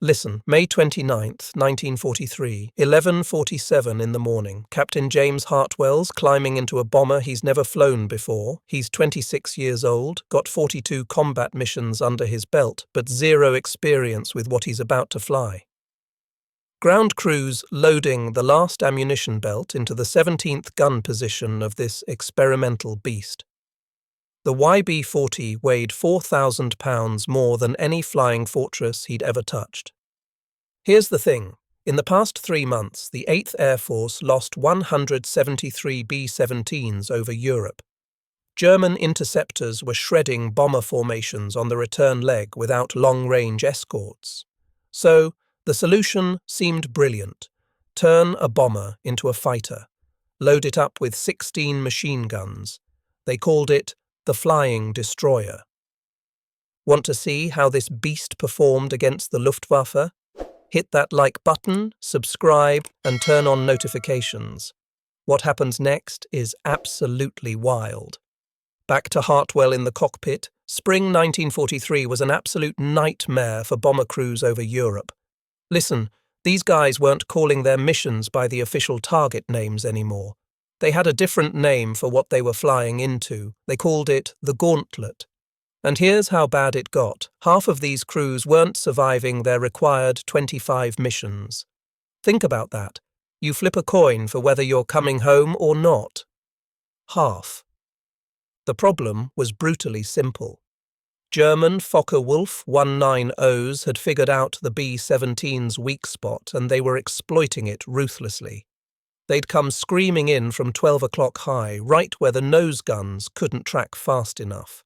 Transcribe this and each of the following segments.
Listen, May 29th, 1943, 11:47 in the morning, Captain James Hartwell's climbing into a bomber he's never flown before. He's 26 years old, got 42 combat missions under his belt, but zero experience with what he's about to fly. Ground crews loading the last ammunition belt into the 17th gun position of this experimental beast. The YB-40 weighed 4,000 pounds more than any flying fortress he'd ever touched. Here's the thing. In the past 3 months, the 8th Air Force lost 173 B-17s over Europe. German interceptors were shredding bomber formations on the return leg without long-range escorts. So, the solution seemed brilliant. Turn a bomber into a fighter. Load it up with 16 machine guns. They called it the Flying Destroyer. Want to see how this beast performed against the Luftwaffe? Hit that like button, subscribe, and turn on notifications. What happens next is absolutely wild. Back to Hartwell in the cockpit, spring 1943 was an absolute nightmare for bomber crews over Europe. Listen, these guys weren't calling their missions by the official target names anymore. They had a different name for what they were flying into. They called it the Gauntlet. And here's how bad it got. Half of these crews weren't surviving their required 25 missions. Think about that. You flip a coin for whether you're coming home or not. Half. The problem was brutally simple. German Focke-Wulf 190s had figured out the B-17's weak spot, and they were exploiting it ruthlessly. They'd come screaming in from 12 o'clock high, right where the nose guns couldn't track fast enough.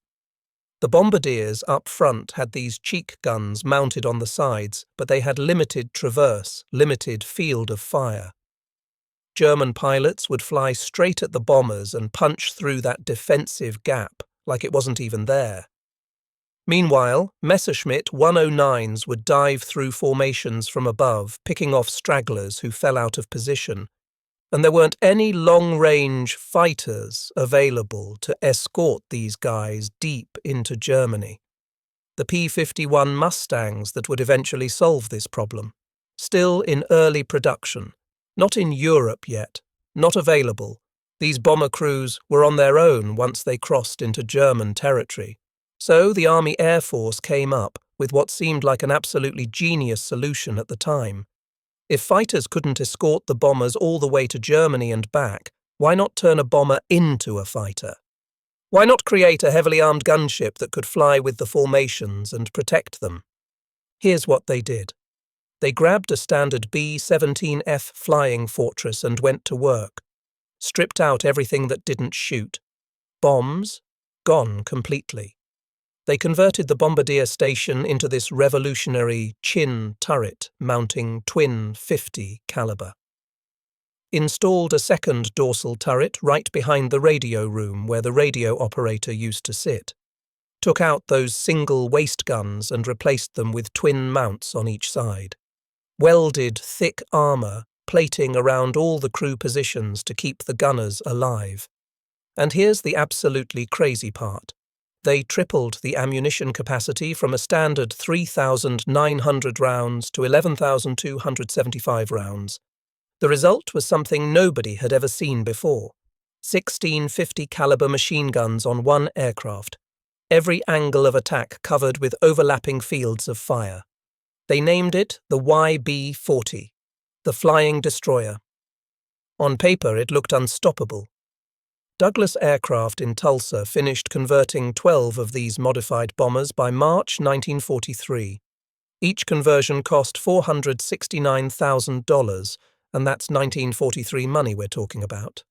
The bombardiers up front had these cheek guns mounted on the sides, but they had limited traverse, limited field of fire. German pilots would fly straight at the bombers and punch through that defensive gap like it wasn't even there. Meanwhile, Messerschmitt 109s would dive through formations from above, picking off stragglers who fell out of position. And there weren't any long-range fighters available to escort these guys deep into Germany. The P-51 Mustangs that would eventually solve this problem. Still in early production. Not in Europe yet. Not available. These bomber crews were on their own once they crossed into German territory. So the Army Air Force came up with what seemed like an absolutely genius solution at the time. If fighters couldn't escort the bombers all the way to Germany and back, why not turn a bomber into a fighter? Why not create a heavily armed gunship that could fly with the formations and protect them? Here's what they did. They grabbed a standard B-17F flying fortress and went to work. Stripped out everything that didn't shoot. Bombs? Gone completely. They converted the bombardier station into this revolutionary chin turret mounting twin 50 caliber. Installed a second dorsal turret right behind the radio room where the radio operator used to sit. Took out those single waist guns and replaced them with twin mounts on each side. Welded thick armor, plating around all the crew positions to keep the gunners alive. And here's the absolutely crazy part. They tripled the ammunition capacity from a standard 3,900 rounds to 11,275 rounds. The result was something nobody had ever seen before. 16 50 caliber machine guns on one aircraft. Every angle of attack covered with overlapping fields of fire. They named it the YB-40, the Flying Destroyer. On paper, it looked unstoppable. Douglas Aircraft in Tulsa finished converting 12 of these modified bombers by March 1943. Each conversion cost $469,000, and that's 1943 money we're talking about.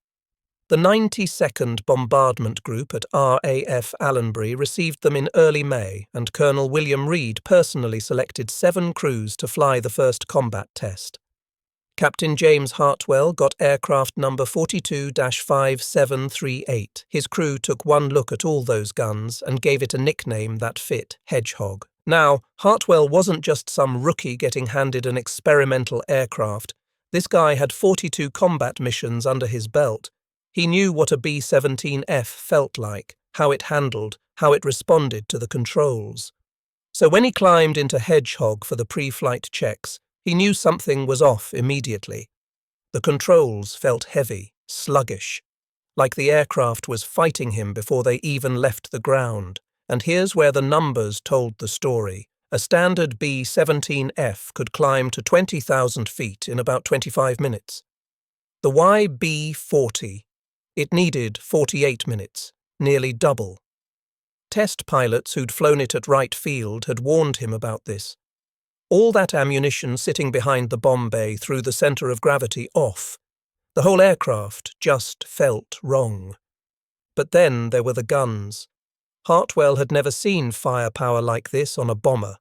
The 92nd Bombardment Group at RAF Alconbury received them in early May, and Colonel William Reed personally selected 7 crews to fly the first combat test. Captain James Hartwell got aircraft number 42-5738. His crew took one look at all those guns and gave it a nickname that fit, Hedgehog. Now, Hartwell wasn't just some rookie getting handed an experimental aircraft. This guy had 42 combat missions under his belt. He knew what a B-17F felt like, how it handled, how it responded to the controls. So when he climbed into Hedgehog for the pre-flight checks, he knew something was off immediately. The controls felt heavy, sluggish, like the aircraft was fighting him before they even left the ground. And here's where the numbers told the story. A standard B-17F could climb to 20,000 feet in about 25 minutes. The YB-40, it needed 48 minutes, nearly double. Test pilots who'd flown it at Wright Field had warned him about this. All that ammunition sitting behind the bomb bay threw the centre of gravity off. The whole aircraft just felt wrong. But then there were the guns. Hartwell had never seen firepower like this on a bomber.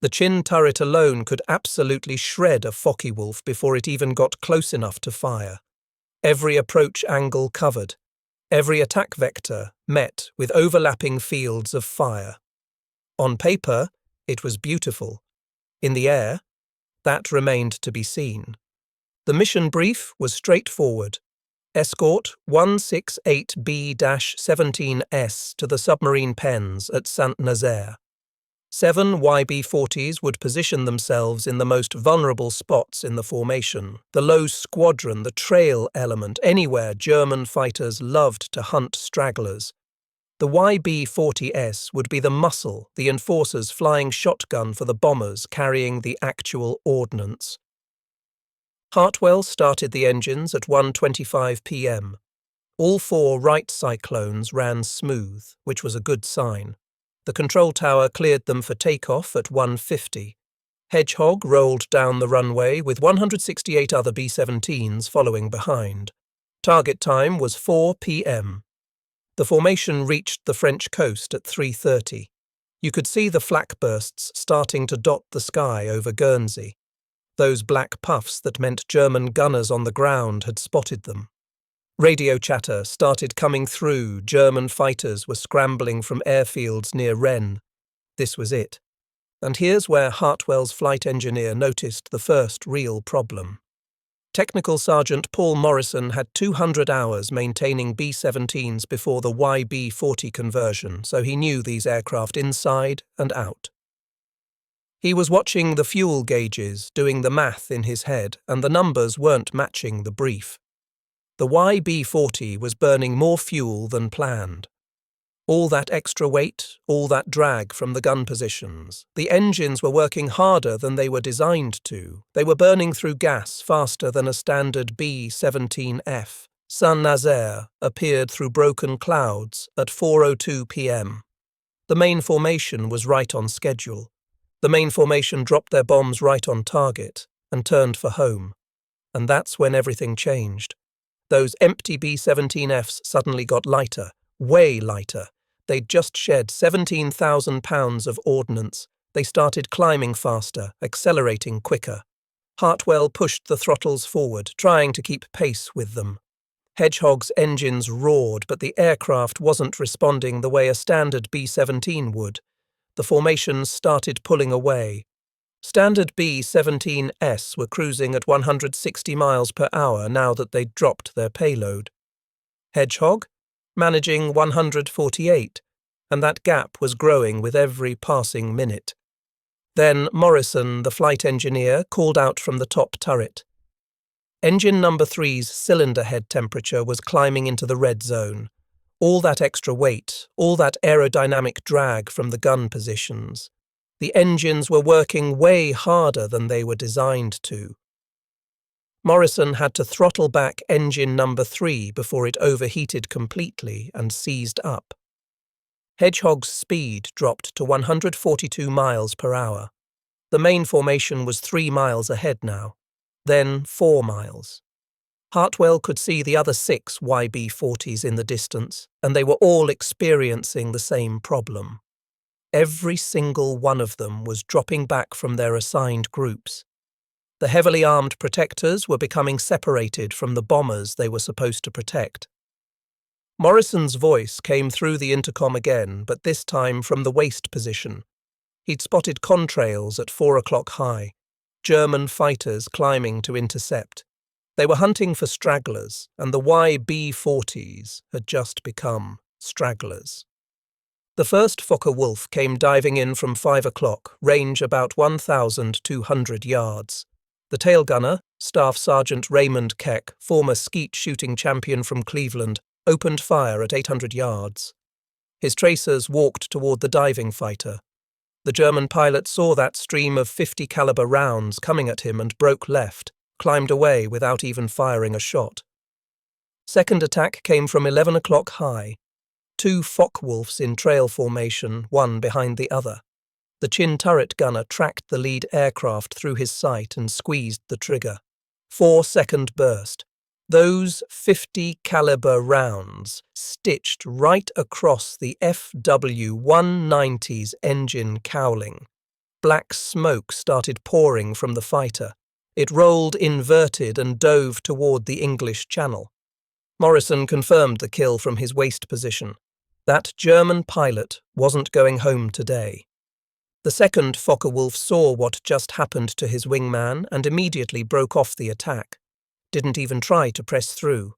The chin turret alone could absolutely shred a Focke-Wulf before it even got close enough to fire. Every approach angle covered. Every attack vector met with overlapping fields of fire. On paper, it was beautiful. In the air, that remained to be seen. The mission brief was straightforward. Escort 168B-17S to the submarine pens at Saint-Nazaire. 7 YB-40s would position themselves in the most vulnerable spots in the formation, the low squadron, the trail element, anywhere German fighters loved to hunt stragglers. The YB-40S would be the muscle, the enforcer's flying shotgun for the bombers carrying the actual ordnance. Hartwell started the engines at 1:25 p.m. All 4 Wright Cyclones ran smooth, which was a good sign. The control tower cleared them for takeoff at 1:50. Hedgehog rolled down the runway with 168 other B-17s following behind. Target time was 4 p.m. The formation reached the French coast at 3:30. You could see the flak bursts starting to dot the sky over Guernsey. Those black puffs that meant German gunners on the ground had spotted them. Radio chatter started coming through. German fighters were scrambling from airfields near Rennes. This was it. And here's where Hartwell's flight engineer noticed the first real problem. Technical Sergeant Paul Morrison had 200 hours maintaining B-17s before the YB-40 conversion, so he knew these aircraft inside and out. He was watching the fuel gauges, doing the math in his head, and the numbers weren't matching the brief. The YB-40 was burning more fuel than planned. All that extra weight, all that drag from the gun positions. The engines were working harder than they were designed to. They were burning through gas faster than a standard B-17F. Saint-Nazaire appeared through broken clouds at 4:02 p.m. The main formation was right on schedule. The main formation dropped their bombs right on target and turned for home. And that's when everything changed. Those empty B-17Fs suddenly got lighter, way lighter. They'd just shed 17,000 pounds of ordnance. They started climbing faster, accelerating quicker. Hartwell pushed the throttles forward, trying to keep pace with them. Hedgehog's engines roared, but the aircraft wasn't responding the way a standard B-17 would. The formations started pulling away. Standard B-17S were cruising at 160 miles per hour now that they'd dropped their payload. Hedgehog? Managing 148, and that gap was growing with every passing minute. Then Morrison, the flight engineer, called out from the top turret. Engine number 3's cylinder head temperature was climbing into the red zone. All that extra weight, all that aerodynamic drag from the gun positions. The engines were working way harder than they were designed to. Morrison had to throttle back engine number 3 before it overheated completely and seized up. Hedgehog's speed dropped to 142 miles per hour. The main formation was 3 miles ahead now, then 4 miles. Hartwell could see the other 6 YB-40s in the distance, and they were all experiencing the same problem. Every single one of them was dropping back from their assigned groups. The heavily armed protectors were becoming separated from the bombers they were supposed to protect. Morrison's voice came through the intercom again, but this time from the waist position. He'd spotted contrails at 4 o'clock high, German fighters climbing to intercept. They were hunting for stragglers, and the YB-40s had just become stragglers. The first Focke-Wulf came diving in from 5 o'clock, range about 1,200 yards. The tail gunner, Staff Sergeant Raymond Keck, former skeet shooting champion from Cleveland, opened fire at 800 yards. His tracers walked toward the diving fighter. The German pilot saw that stream of 50 caliber rounds coming at him and broke left, climbed away without even firing a shot. Second attack came from 11 o'clock high. 2 Focke-Wulfs in trail formation, one behind the other. The chin turret gunner tracked the lead aircraft through his sight and squeezed the trigger. 4-second burst. Those 50 caliber rounds stitched right across the FW-190's engine cowling. Black smoke started pouring from the fighter. It rolled inverted and dove toward the English Channel. Morrison confirmed the kill from his waist position. That German pilot wasn't going home today. The second Focke-Wulf saw what just happened to his wingman and immediately broke off the attack. Didn't even try to press through.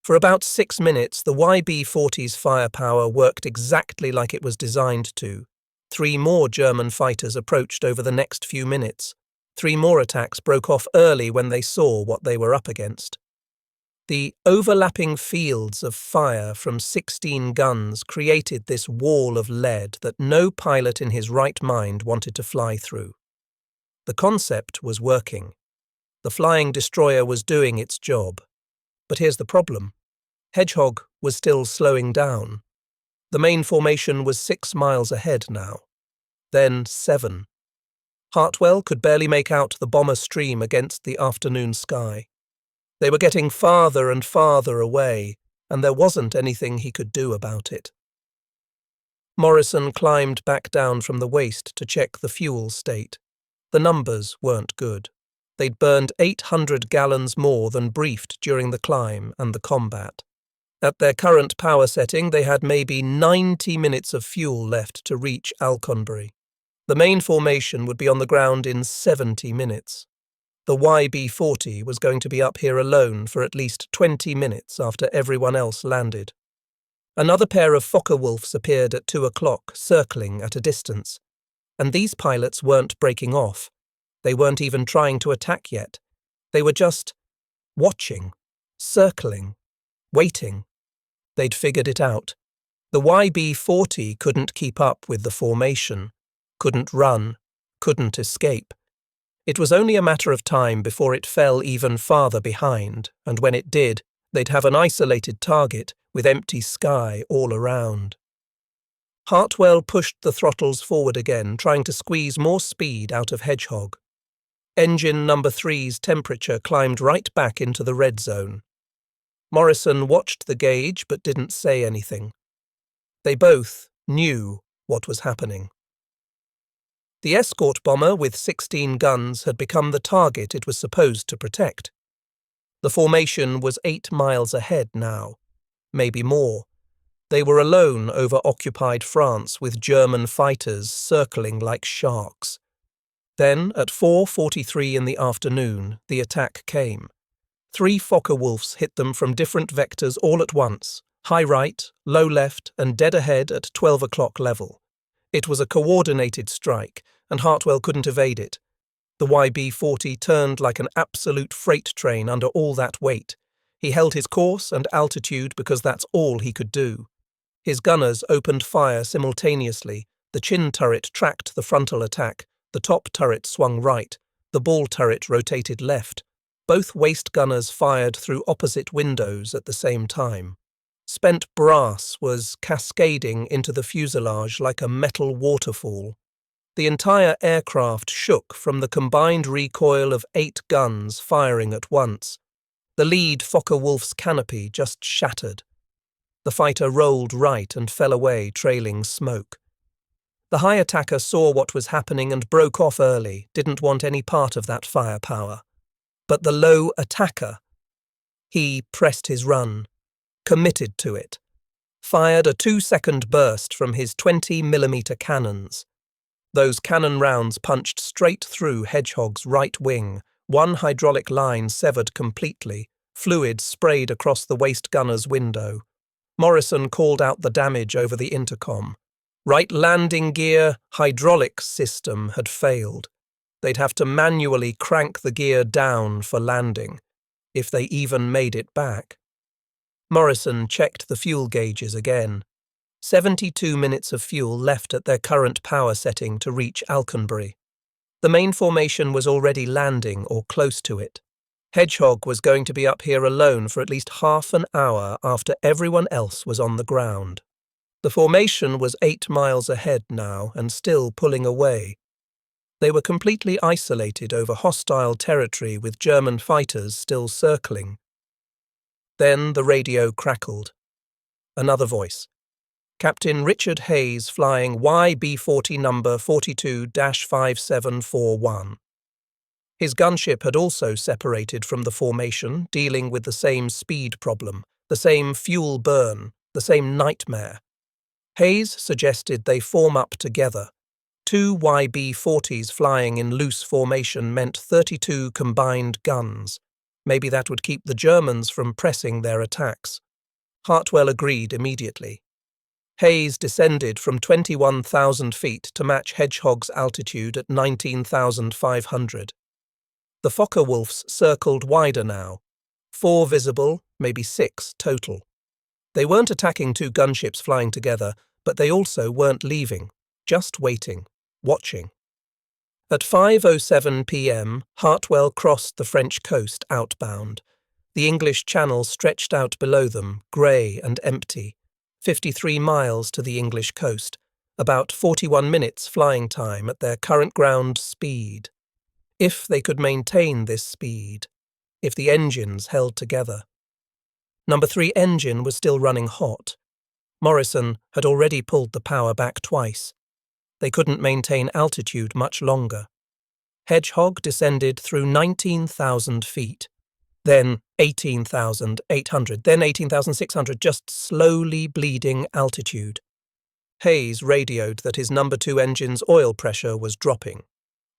For about 6 minutes, the YB-40's firepower worked exactly like it was designed to. 3 more German fighters approached over the next few minutes. 3 more attacks broke off early when they saw what they were up against. The overlapping fields of fire from 16 guns created this wall of lead that no pilot in his right mind wanted to fly through. The concept was working. The flying destroyer was doing its job. But here's the problem. Hedgehog was still slowing down. The main formation was 6 miles ahead now. Then 7. Hartwell could barely make out the bomber stream against the afternoon sky. They were getting farther and farther away, and there wasn't anything he could do about it. Morrison climbed back down from the waist to check the fuel state. The numbers weren't good. They'd burned 800 gallons more than briefed during the climb and the combat. At their current power setting, they had maybe 90 minutes of fuel left to reach Alconbury. The main formation would be on the ground in 70 minutes. The YB-40 was going to be up here alone for at least 20 minutes after everyone else landed. Another pair of Focke-Wulfs appeared at 2 o'clock, circling at a distance. And these pilots weren't breaking off. They weren't even trying to attack yet. They were just watching, circling, waiting. They'd figured it out. The YB-40 couldn't keep up with the formation, couldn't run, couldn't escape. It was only a matter of time before it fell even farther behind, and when it did, they'd have an isolated target with empty sky all around. Hartwell pushed the throttles forward again, trying to squeeze more speed out of Hedgehog. Engine number 3's temperature climbed right back into the red zone. Morrison watched the gauge but didn't say anything. They both knew what was happening. The escort bomber with 16 guns had become the target it was supposed to protect. The formation was 8 miles ahead now, maybe more. They were alone over occupied France with German fighters circling like sharks. Then, at 4:43 in the afternoon, the attack came. 3 Focke-Wulfs hit them from different vectors all at once, high right, low left, and dead ahead at 12 o'clock level. It was a coordinated strike, and Hartwell couldn't evade it. The YB-40 turned like an absolute freight train under all that weight. He held his course and altitude because that's all he could do. His gunners opened fire simultaneously. The chin turret tracked the frontal attack. The top turret swung right. The ball turret rotated left. Both waist gunners fired through opposite windows at the same time. Spent brass was cascading into the fuselage like a metal waterfall. The entire aircraft shook from the combined recoil of 8 guns firing at once. The lead Focke-Wulf's canopy just shattered. The fighter rolled right and fell away, trailing smoke. The high attacker saw what was happening and broke off early, didn't want any part of that firepower. But the low attacker, he pressed his run, committed to it, fired a 2-second burst from his 20mm cannons. Those cannon rounds punched straight through Hedgehog's right wing, one hydraulic line severed completely, fluid sprayed across the waist gunner's window. Morrison called out the damage over the intercom. Right landing gear hydraulic system had failed. They'd have to manually crank the gear down for landing, if they even made it back. Morrison checked the fuel gauges again. 72 minutes of fuel left at their current power setting to reach Alconbury. The main formation was already landing or close to it. Hedgehog was going to be up here alone for at least half an hour after everyone else was on the ground. The formation was 8 miles ahead now and still pulling away. They were completely isolated over hostile territory with German fighters still circling. Then the radio crackled. Another voice. Captain Richard Hayes flying YB-40 number 42-5741. His gunship had also separated from the formation, dealing with the same speed problem, the same fuel burn, the same nightmare. Hayes suggested they form up together. 2 YB-40s flying in loose formation meant 32 combined guns. Maybe that would keep the Germans from pressing their attacks. Hartwell agreed immediately. Hayes descended from 21,000 feet to match Hedgehog's altitude at 19,500. The Focke-Wulfs circled wider now. 4 visible, maybe 6 total. They weren't attacking 2 gunships flying together, but they also weren't leaving, just waiting, watching. At 5:07 p.m., Hartwell crossed the French coast outbound. The English Channel stretched out below them, grey and empty. 53 miles to the English coast, about 41 minutes flying time at their current ground speed. If they could maintain this speed, if the engines held together. Number 3 engine was still running hot. Morrison had already pulled the power back twice. They couldn't maintain altitude much longer. Hedgehog descended through 19,000 feet. Then 18,800, then 18,600, just slowly bleeding altitude. Hayes radioed that his number 2 engine's oil pressure was dropping.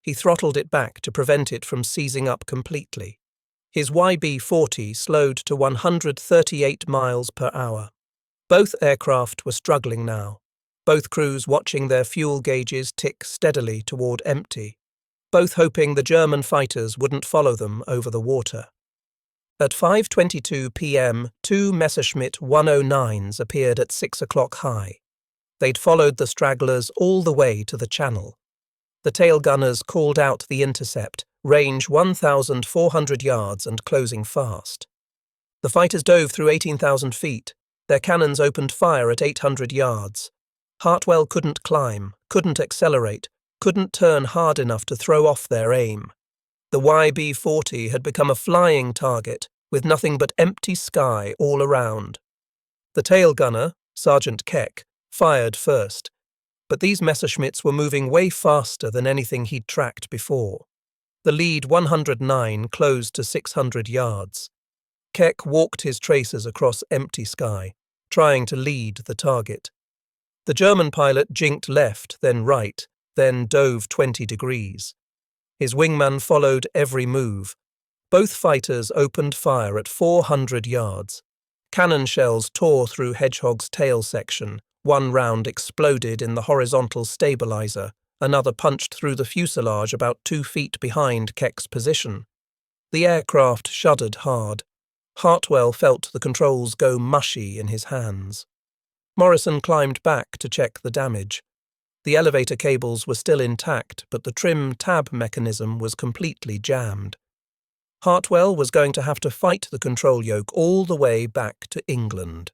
He throttled it back to prevent it from seizing up completely. His YB-40 slowed to 138 miles per hour. Both aircraft were struggling now, both crews watching their fuel gauges tick steadily toward empty, both hoping the German fighters wouldn't follow them over the water. At 5:22 p.m., 2 Messerschmitt 109s appeared at 6 o'clock high. They'd followed the stragglers all the way to the channel. The tail gunners called out the intercept, range 1,400 yards and closing fast. The fighters dove through 18,000 feet. Their cannons opened fire at 800 yards. Hartwell couldn't climb, couldn't accelerate, couldn't turn hard enough to throw off their aim. The YB-40 had become a flying target, with nothing but empty sky all around. The tail gunner, Sergeant Keck, fired first, but these Messerschmitts were moving way faster than anything he'd tracked before. The lead 109 closed to 600 yards. Keck walked his tracers across empty sky, trying to lead the target. The German pilot jinked left, then right, then dove 20 degrees. His wingman followed every move. Both fighters opened fire at 400 yards. Cannon shells tore through Hedgehog's tail section. One round exploded in the horizontal stabilizer. Another punched through the fuselage about 2 feet behind Keck's position. The aircraft shuddered hard. Hartwell felt the controls go mushy in his hands. Morrison climbed back to check the damage. The elevator cables were still intact, but the trim tab mechanism was completely jammed. Hartwell was going to have to fight the control yoke all the way back to England.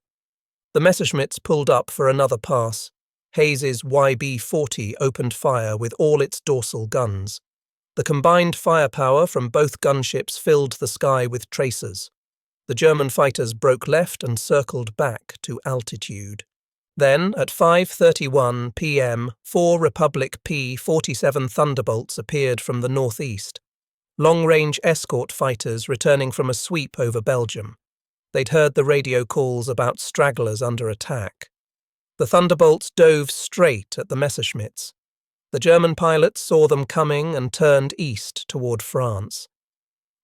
The Messerschmitts pulled up for another pass. Hayes's YB-40 opened fire with all its dorsal guns. The combined firepower from both gunships filled the sky with tracers. The German fighters broke left and circled back to altitude. Then, at 5:31 p.m., 4 Republic P-47 Thunderbolts appeared from the northeast. Long-range escort fighters returning from a sweep over Belgium. They'd heard the radio calls about stragglers under attack. The Thunderbolts dove straight at the Messerschmitts. The German pilots saw them coming and turned east toward France.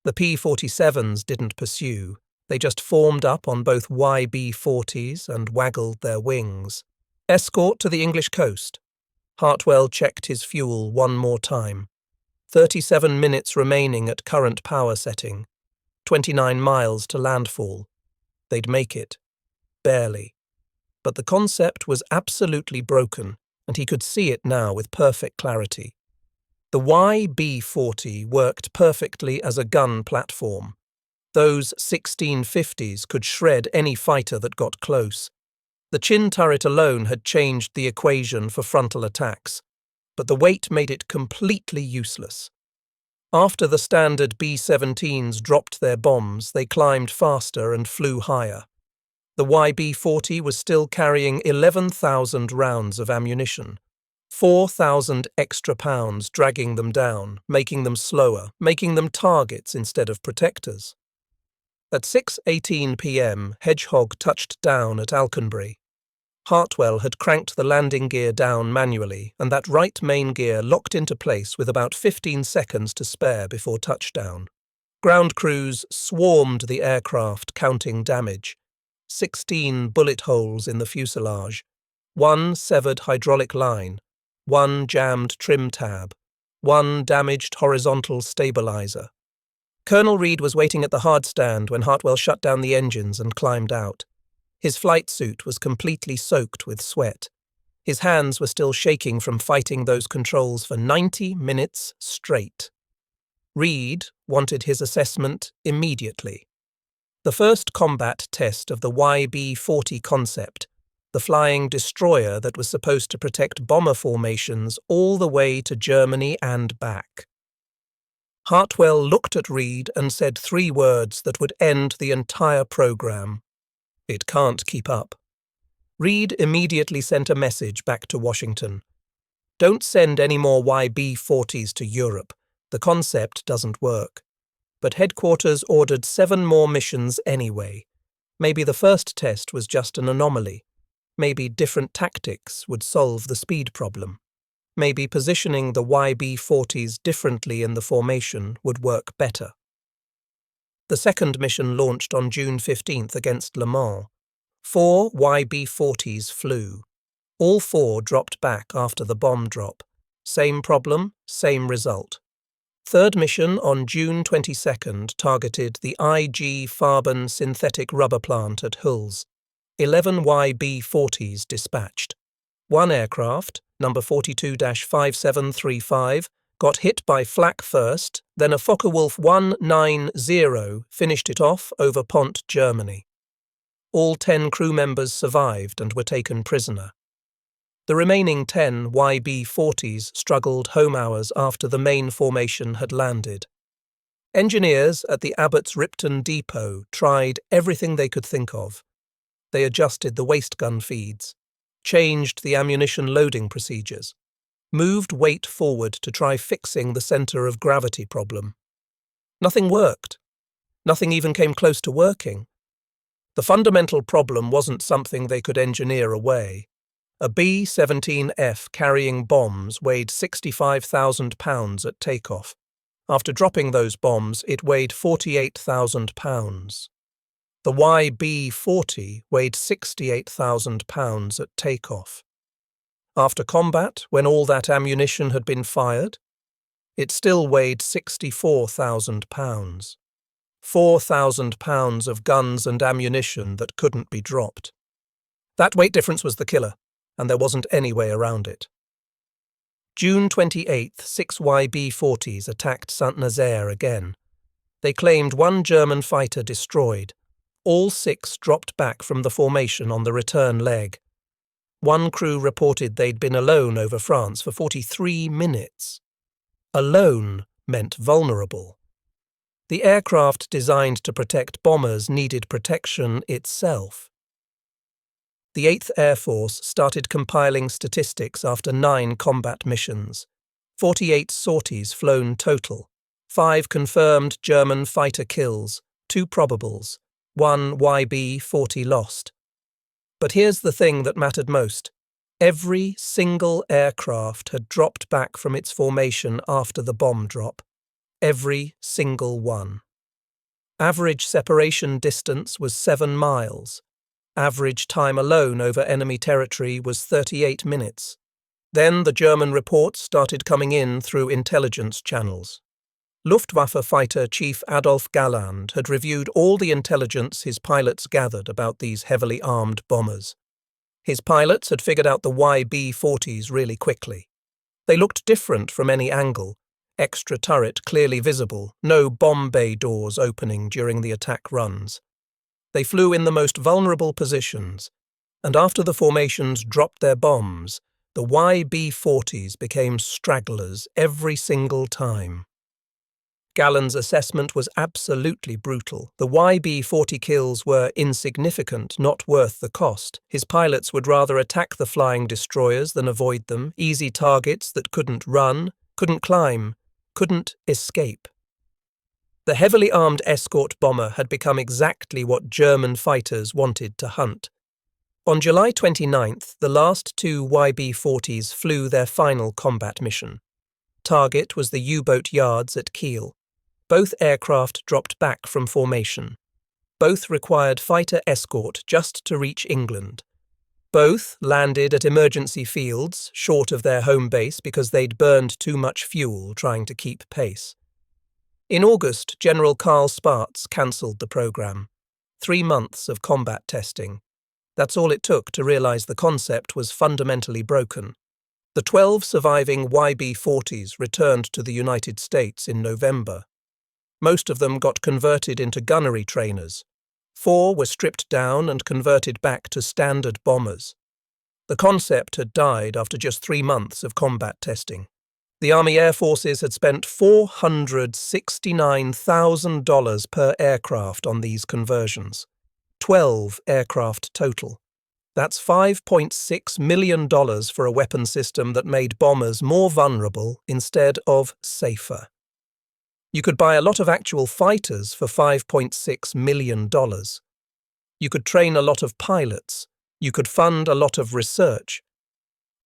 The P-47s didn't pursue. They just formed up on both YB-40s and waggled their wings. Escort to the English coast. Hartwell checked his fuel one more time. 37 minutes remaining at current power setting. 29 miles to landfall. They'd make it. Barely. But the concept was absolutely broken, and he could see it now with perfect clarity. The YB-40 worked perfectly as a gun platform. Those 1650s could shred any fighter that got close. The chin turret alone had changed the equation for frontal attacks, but the weight made it completely useless. After the standard B-17s dropped their bombs, they climbed faster and flew higher. The YB-40 was still carrying 11,000 rounds of ammunition, 4,000 extra pounds dragging them down, making them slower, making them targets instead of protectors. At 6:18 p.m, Hedgehog touched down at Alconbury. Hartwell had cranked the landing gear down manually, and that right main gear locked into place with about 15 seconds to spare before touchdown. Ground crews swarmed the aircraft, counting damage. 16 bullet holes in the fuselage, 1 severed hydraulic line, 1 jammed trim tab, 1 damaged horizontal stabilizer. Colonel Reed was waiting at the hard stand when Hartwell shut down the engines and climbed out. His flight suit was completely soaked with sweat. His hands were still shaking from fighting those controls for 90 minutes straight. Reed wanted his assessment immediately. The first combat test of the YB-40 concept, the flying destroyer that was supposed to protect bomber formations all the way to Germany and back. Hartwell looked at Reed and said 3 words that would end the entire program. It can't keep up. Reed immediately sent a message back to Washington. Don't send any more YB-40s to Europe. The concept doesn't work. But headquarters ordered 7 more missions anyway. Maybe the first test was just an anomaly. Maybe different tactics would solve the speed problem. Maybe positioning the YB-40s differently in the formation would work better. The second mission launched on June 15th against Le Mans. 4 YB-40s flew. All 4 dropped back after the bomb drop. Same problem, same result. Third mission on June 22nd targeted the IG Farben synthetic rubber plant at Hulls. 11 YB-40s dispatched. 1 aircraft, number 42-5735, got hit by flak first, then a Focke-Wulf 190 finished it off over Pont, Germany. All 10 crew members survived and were taken prisoner. The remaining 10 YB-40s struggled home hours after the main formation had landed. Engineers at the Abbots Ripton depot tried everything they could think of. They adjusted the waste gun feeds, changed the ammunition loading procedures, moved weight forward to try fixing the centre of gravity problem. Nothing worked. Nothing even came close to working. The fundamental problem wasn't something they could engineer away. A B-17F carrying bombs weighed 65,000 pounds at takeoff. After dropping those bombs, it weighed 48,000 pounds. The YB-40 weighed 68,000 pounds at takeoff. After combat, when all that ammunition had been fired, it still weighed 64,000 pounds. 4,000 pounds of guns and ammunition that couldn't be dropped. That weight difference was the killer, and there wasn't any way around it. June 28th, 6 YB-40s attacked Saint-Nazaire again. They claimed 1 German fighter destroyed. All 6 dropped back from the formation on the return leg. 1 crew reported they'd been alone over France for 43 minutes. Alone meant vulnerable. The aircraft designed to protect bombers needed protection itself. The 8th Air Force started compiling statistics after 9 combat missions. 48 sorties flown total, 5 confirmed German fighter kills, 2 probables, 1 YB-40 lost. But here's the thing that mattered most. Every single aircraft had dropped back from its formation after the bomb drop. Every single one. Average separation distance was 7 miles. Average time alone over enemy territory was 38 minutes. Then the German reports started coming in through intelligence channels. Luftwaffe fighter chief Adolf Galland had reviewed all the intelligence his pilots gathered about these heavily armed bombers. His pilots had figured out the YB-40s really quickly. They looked different from any angle. Extra turret clearly visible, no bomb bay doors opening during the attack runs. They flew in the most vulnerable positions, and after the formations dropped their bombs, the YB-40s became stragglers every single time. Galland's assessment was absolutely brutal. The YB-40 kills were insignificant, not worth the cost. His pilots would rather attack the flying destroyers than avoid them, easy targets that couldn't run, couldn't climb, couldn't escape. The heavily armed escort bomber had become exactly what German fighters wanted to hunt. On July 29th, the last two YB-40s flew their final combat mission. Target was the U-boat yards at Kiel. Both aircraft dropped back from formation. Both required fighter escort just to reach England. Both landed at emergency fields, short of their home base because they'd burned too much fuel trying to keep pace. In August, General Karl Spaatz cancelled the program. 3 months of combat testing. That's all it took to realize the concept was fundamentally broken. The 12 surviving YB-40s returned to the United States in November. Most of them got converted into gunnery trainers. 4 were stripped down and converted back to standard bombers. The concept had died after just 3 months of combat testing. The Army Air Forces had spent $469,000 per aircraft on these conversions. 12 aircraft total. That's $5.6 million for a weapon system that made bombers more vulnerable instead of safer. You could buy a lot of actual fighters for $5.6 million. You could train a lot of pilots. You could fund a lot of research.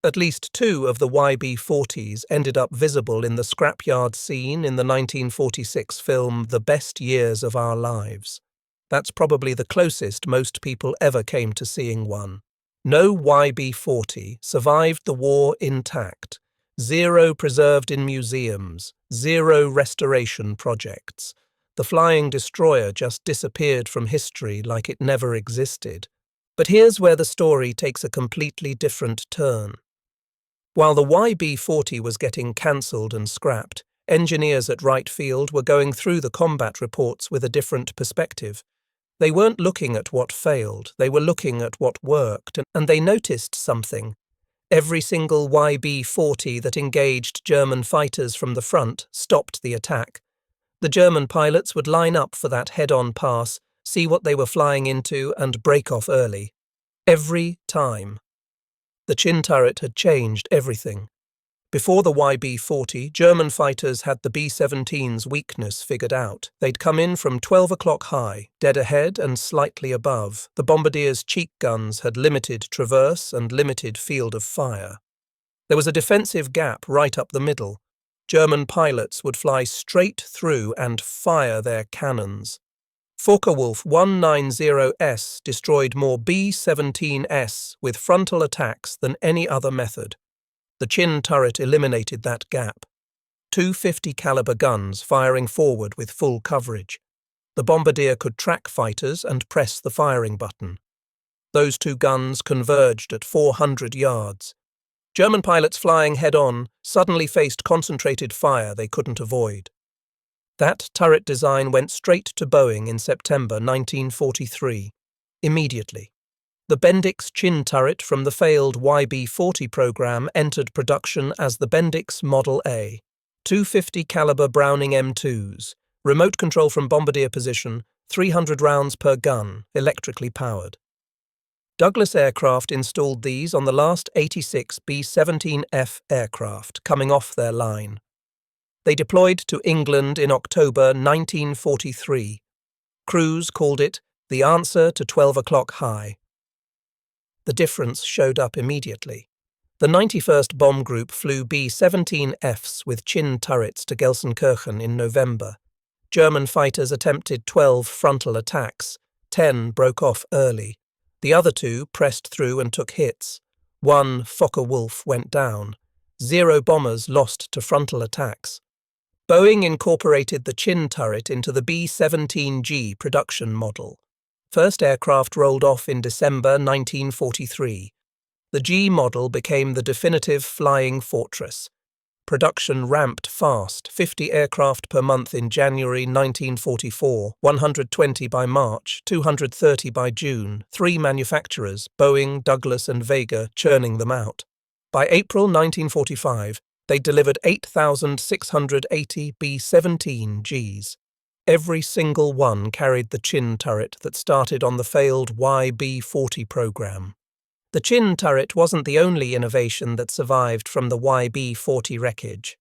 At least 2 of the YB-40s ended up visible in the scrapyard scene in the 1946 film The Best Years of Our Lives. That's probably the closest most people ever came to seeing one. No YB-40 survived the war intact. 0 preserved in museums, 0 restoration projects. The flying destroyer just disappeared from history like it never existed. But here's where the story takes a completely different turn. While the YB-40 was getting cancelled and scrapped, engineers at Wright Field were going through the combat reports with a different perspective. They weren't looking at what failed, they were looking at what worked, and they noticed something. Every single YB-40 that engaged German fighters from the front stopped the attack. The German pilots would line up for that head-on pass, see what they were flying into, and break off early. Every time. The chin turret had changed everything. Before the YB-40, German fighters had the B-17's weakness figured out. They'd come in from 12 o'clock high, dead ahead and slightly above. The Bombardier's cheek guns had limited traverse and limited field of fire. There was a defensive gap right up the middle. German pilots would fly straight through and fire their cannons. Focke-Wulf 190S destroyed more B-17S with frontal attacks than any other method. The chin turret eliminated that gap. 250 caliber guns firing forward with full coverage. The Bombardier could track fighters and press the firing button. Those 2 guns converged at 400 yards. German pilots flying head-on suddenly faced concentrated fire they couldn't avoid. That turret design went straight to Boeing in September 1943. Immediately. The Bendix chin turret from the failed YB-40 program entered production as the Bendix Model A. 250 caliber Browning M2s, remote control from bombardier position, 300 rounds per gun, electrically powered. Douglas Aircraft installed these on the last 86 B-17F aircraft coming off their line. They deployed to England in October 1943. Crews called it the answer to 12 o'clock high. The difference showed up immediately. The 91st Bomb Group flew B-17Fs with chin turrets to Gelsenkirchen in November. German fighters attempted 12 frontal attacks. 10 broke off early. The other two pressed through and took hits. One, Fokker-Wulf, went down. 0 bombers lost to frontal attacks. Boeing incorporated the chin turret into the B-17G production model. First aircraft rolled off in December 1943. The G model became the definitive flying fortress. Production ramped fast, 50 aircraft per month in January 1944, 120 by March, 230 by June, 3 manufacturers, Boeing, Douglas and Vega, churning them out. By April 1945, they delivered 8,680 B-17Gs. Every single one carried the chin turret that started on the failed YB-40 program. The chin turret wasn't the only innovation that survived from the YB-40 wreckage.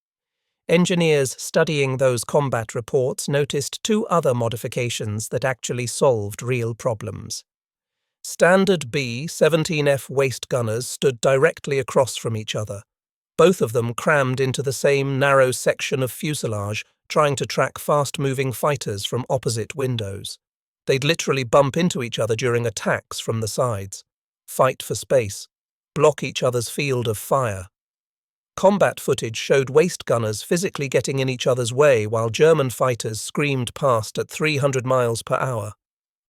Engineers studying those combat reports noticed 2 other modifications that actually solved real problems. Standard B-17F waist gunners stood directly across from each other, both of them crammed into the same narrow section of fuselage, trying to track fast-moving fighters from opposite windows. They'd literally bump into each other during attacks from the sides, fight for space, block each other's field of fire. Combat footage showed waist gunners physically getting in each other's way while German fighters screamed past at 300 miles per hour.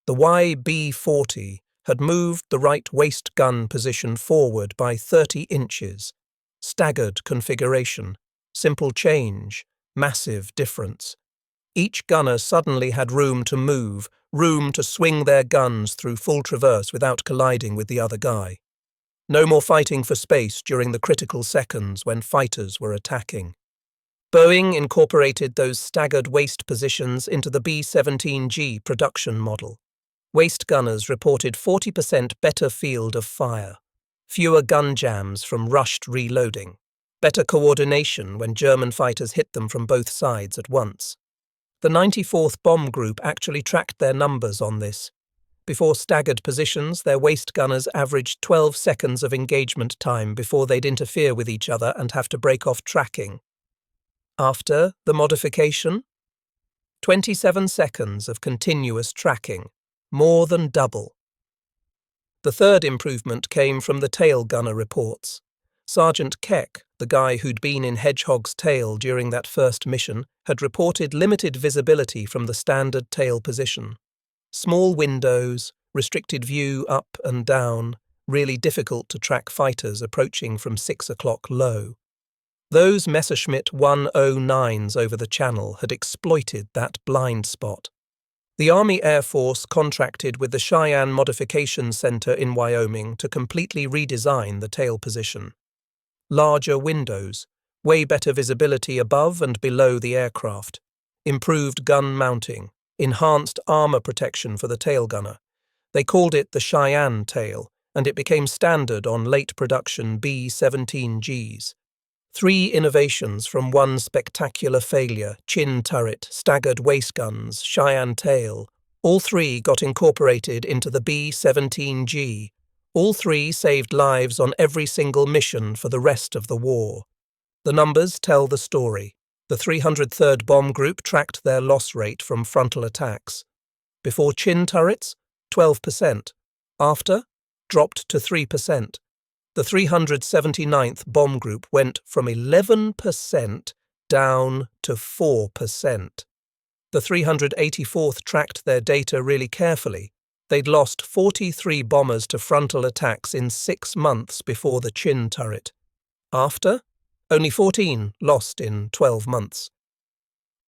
The YB-40 had moved the right waist gun position forward by 30 inches. Staggered configuration, simple change, massive difference. Each gunner suddenly had room to move, room to swing their guns through full traverse without colliding with the other guy. No more fighting for space during the critical seconds when fighters were attacking. Boeing incorporated those staggered waist positions into the B-17G production model. Waist gunners reported 40% better field of fire, fewer gun jams from rushed reloading, better coordination when German fighters hit them from both sides at once. The 94th Bomb Group actually tracked their numbers on this. Before staggered positions, their waist gunners averaged 12 seconds of engagement time before they'd interfere with each other and have to break off tracking. After the modification, 27 seconds of continuous tracking, more than double. The third improvement came from the tail gunner reports. Sergeant Keck, the guy who'd been in Hedgehog's tail during that first mission, had reported limited visibility from the standard tail position. Small windows, restricted view up and down, really difficult to track fighters approaching from 6 o'clock low. Those Messerschmitt 109s over the channel had exploited that blind spot. The Army Air Force contracted with the Cheyenne Modification Center in Wyoming to completely redesign the tail position. Larger windows, way better visibility above and below the aircraft, improved gun mounting, enhanced armor protection for the tail gunner. They called it the Cheyenne tail, and it became standard on late production B-17Gs. 3 innovations from one spectacular failure: chin turret, staggered waist guns, Cheyenne tail. All 3 got incorporated into the B-17G. All 3 saved lives on every single mission for the rest of the war. The numbers tell the story. The 303rd Bomb Group tracked their loss rate from frontal attacks. Before chin turrets, 12%. After, dropped to 3%. The 379th Bomb Group went from 11% down to 4%. The 384th tracked their data really carefully. They'd lost 43 bombers to frontal attacks in 6 months before the chin turret. After, only 14 lost in 12 months.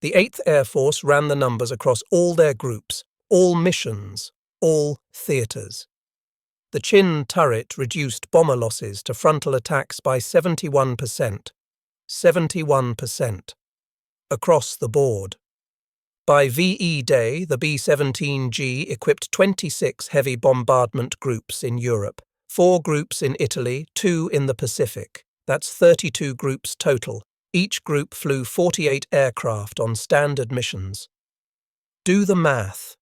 The 8th Air Force ran the numbers across all their groups, all missions, all theatres. The chin turret reduced bomber losses to frontal attacks by 71%. 71%. Across the board. By VE Day, the B-17G equipped 26 heavy bombardment groups in Europe, 4 groups in Italy, 2 in the Pacific. That's 32 groups total. Each group flew 48 aircraft on standard missions. Do the math.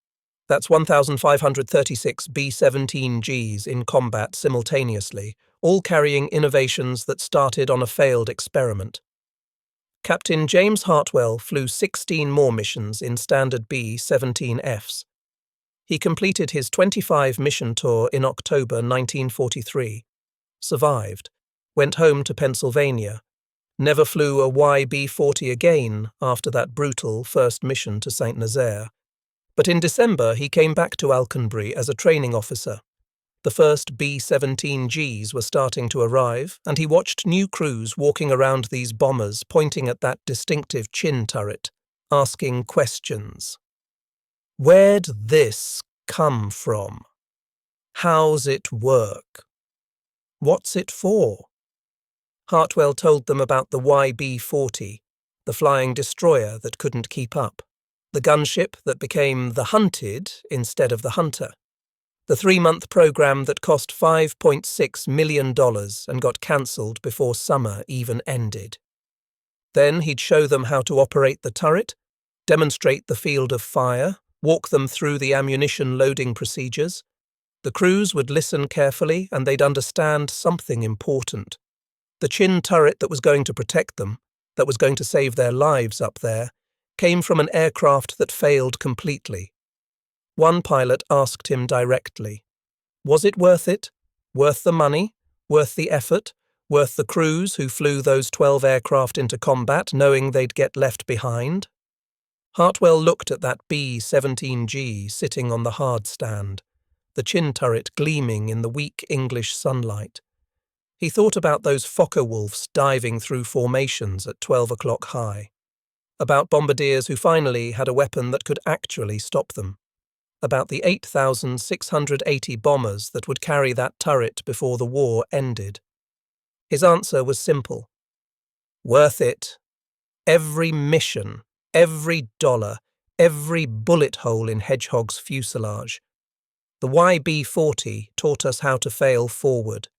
That's 1,536 B-17Gs in combat simultaneously, all carrying innovations that started on a failed experiment. Captain James Hartwell flew 16 more missions in standard B-17Fs. He completed his 25-mission tour in October 1943, survived, went home to Pennsylvania, never flew a YB-40 again after that brutal first mission to St. Nazaire. But in December he came back to Alconbury as a training officer. The first B-17Gs were starting to arrive, and he watched new crews walking around these bombers pointing at that distinctive chin turret, asking questions. Where'd this come from? How's it work? What's it for? Hartwell told them about the YB-40, the flying destroyer that couldn't keep up, the gunship that became the hunted instead of the hunter, the 3-month program that cost $5.6 million and got cancelled before summer even ended. Then he'd show them how to operate the turret, demonstrate the field of fire, walk them through the ammunition loading procedures. The crews would listen carefully and they'd understand something important. The chin turret that was going to protect them, that was going to save their lives up there, came from an aircraft that failed completely. One pilot asked him directly, was it worth it? Worth the money? Worth the effort? Worth the crews who flew those 12 aircraft into combat knowing they'd get left behind? Hartwell looked at that B-17G sitting on the hard stand, the chin turret gleaming in the weak English sunlight. He thought about those Fokker-Wulfs diving through formations at 12 o'clock high, about bombardiers who finally had a weapon that could actually stop them, about the 8,680 bombers that would carry that turret before the war ended. His answer was simple. Worth it. Every mission, every dollar, every bullet hole in Hedgehog's fuselage. The YB-40 taught us how to fail forward.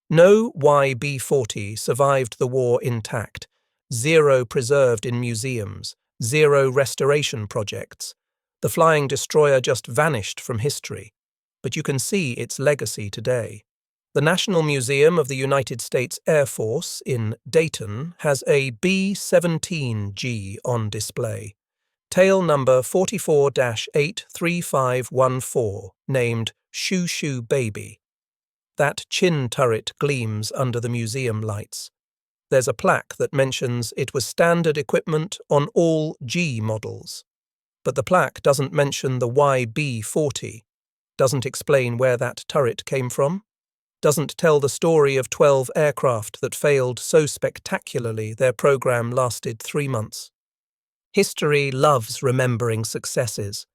No YB-40 survived the war intact, 0 preserved in museums, 0 restoration projects. The flying destroyer just vanished from history, but you can see its legacy today. The National Museum of the United States Air Force in Dayton has a B-17G on display, tail number 44-83514, named Shoo Shoo Baby. That chin turret gleams under the museum lights. There's a plaque that mentions it was standard equipment on all G models. But the plaque doesn't mention the YB-40, doesn't explain where that turret came from, doesn't tell the story of 12 aircraft that failed so spectacularly their program lasted 3 months. History loves remembering successes.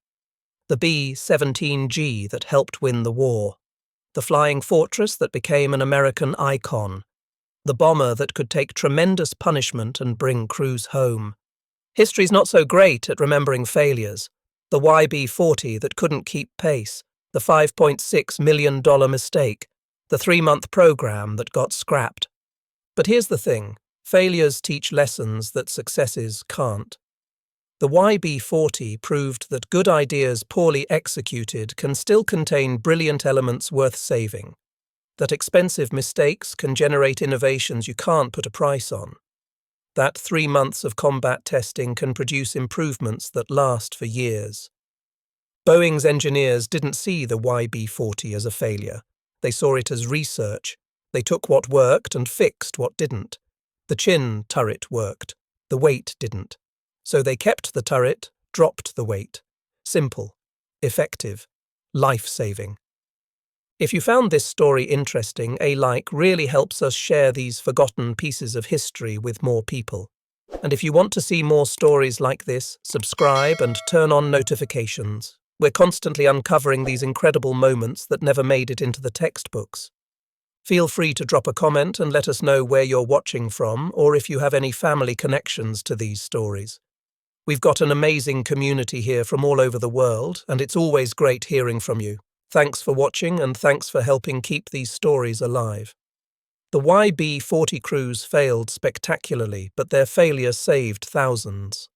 The B-17G that helped win the war. The flying fortress that became an American icon. The bomber that could take tremendous punishment and bring crews home. History's not so great at remembering failures. The YB-40 that couldn't keep pace. The $5.6 million mistake. The 3-month program that got scrapped. But here's the thing. Failures teach lessons that successes can't. The YB-40 proved that good ideas poorly executed can still contain brilliant elements worth saving, that expensive mistakes can generate innovations you can't put a price on, that 3 months of combat testing can produce improvements that last for years. Boeing's engineers didn't see the YB-40 as a failure. They saw it as research. They took what worked and fixed what didn't. The chin turret worked. The weight didn't. So they kept the turret, dropped the weight. Simple, effective, life-saving. If you found this story interesting, a like really helps us share these forgotten pieces of history with more people. And if you want to see more stories like this, subscribe and turn on notifications. We're constantly uncovering these incredible moments that never made it into the textbooks. Feel free to drop a comment and let us know where you're watching from, or if you have any family connections to these stories. We've got an amazing community here from all over the world, and it's always great hearing from you. Thanks for watching, and thanks for helping keep these stories alive. The YB-40 crews failed spectacularly, but their failure saved thousands.